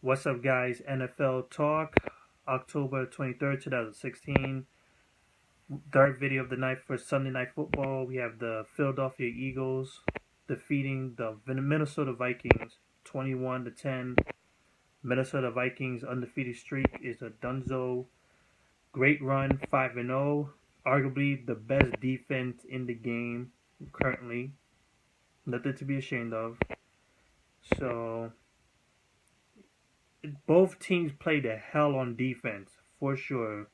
What's up, guys? NFL Talk, October 23rd, 2016. Third video of the night for Sunday Night Football. We have the Philadelphia Eagles defeating the Minnesota Vikings 21-10. Minnesota Vikings undefeated streak is a dunzo. Great run, 5-0. Arguably the best defense in the game currently. Nothing to be ashamed of. So both teams played the hell on defense, for sure.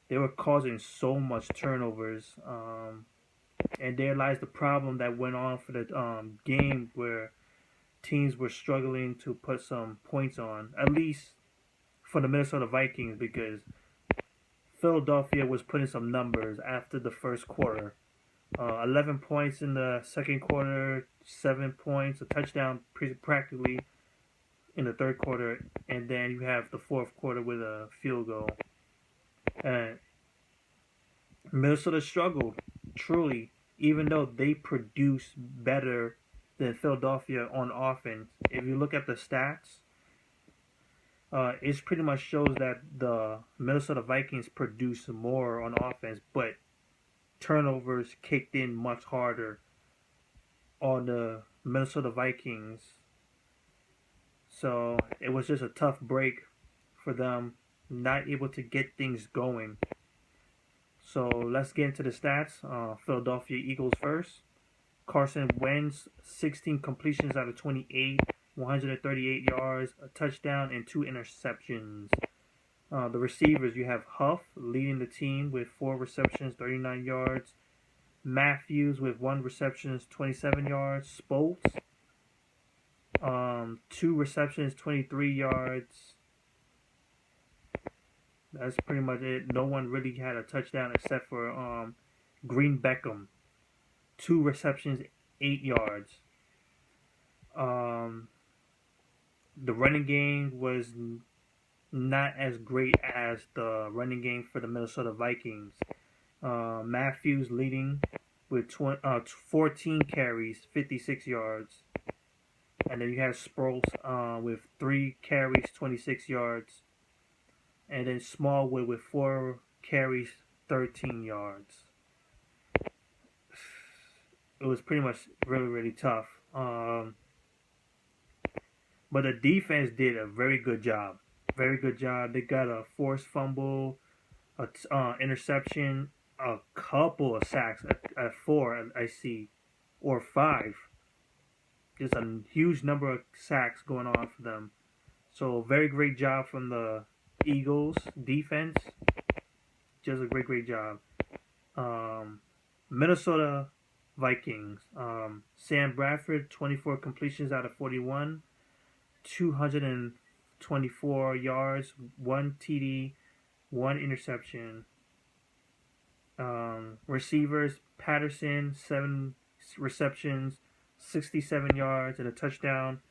They were causing so much turnovers. And there lies the problem that went on for the game where teams were struggling to put some points on, at least for the Minnesota Vikings, because Philadelphia was putting some numbers after the first quarter. 11 points in the second quarter, 7 points, a touchdown practically in the third quarter, and then you have the fourth quarter with a field goal. And Minnesota struggled, truly, even though they produced better than Philadelphia on offense. If you look at the stats, it pretty much shows that the Minnesota Vikings produced more on offense, but turnovers kicked in much harder on the Minnesota Vikings. So it was just a tough break for them, not able to get things going. So let's get into the stats. Philadelphia Eagles first. Carson Wentz, 16 completions out of 28, 138 yards, a touchdown, and 2 interceptions. The receivers, you have Huff leading the team with 4 receptions, 39 yards. Matthews with 1 reception, 27 yards. Spoltz, 2 receptions, 23 yards. That's pretty much it. No one really had a touchdown except for Green-Beckham. 2 receptions, 8 yards. The running game was not as great as the running game for the Minnesota Vikings. Matthews leading with 14 carries, 56 yards. And then you have Sproles with 3 carries, 26 yards. And then Smallwood with 4 carries, 13 yards. It was pretty much really, really tough. But the defense did a very good job. Very good job. They got a forced fumble, a interception, a couple of sacks, at 4 I see, or 5. Just a huge number of sacks going on for them. So very great job from the Eagles defense. Just a great job. Minnesota Vikings. Sam Bradford, 24 completions out of 41, 224 yards, 1 TD, 1 interception. Receivers, Patterson, 7 receptions, 67 yards, and a touchdown.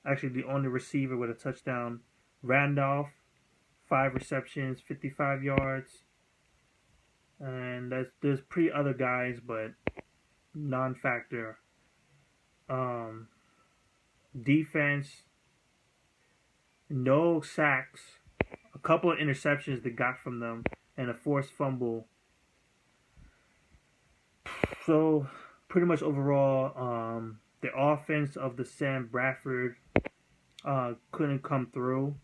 Actually, the only receiver with a touchdown. Randolph, 5 receptions, 55 yards. And there's pretty other guys, but non-factor. Defense, no sacks, a couple of interceptions they got from them, and a forced fumble. So pretty much overall, the offense of the Sam Bradford couldn't come through.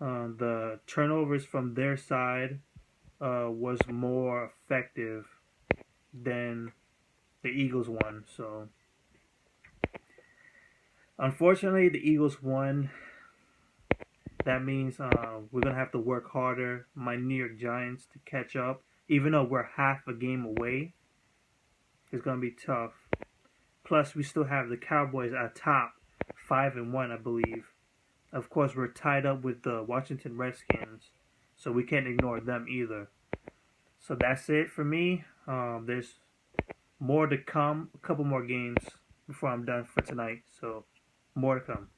The turnovers from their side was more effective than the Eagles won. So unfortunately, the Eagles won. That means we're going to have to work harder, my New York Giants, to catch up. Even though we're half a game away, it's going to be tough. Plus, we still have the Cowboys at top, 5-1, I believe. Of course, we're tied up with the Washington Redskins, so we can't ignore them either. So that's it for me. There's more to come, a couple more games before I'm done for tonight. So more to come.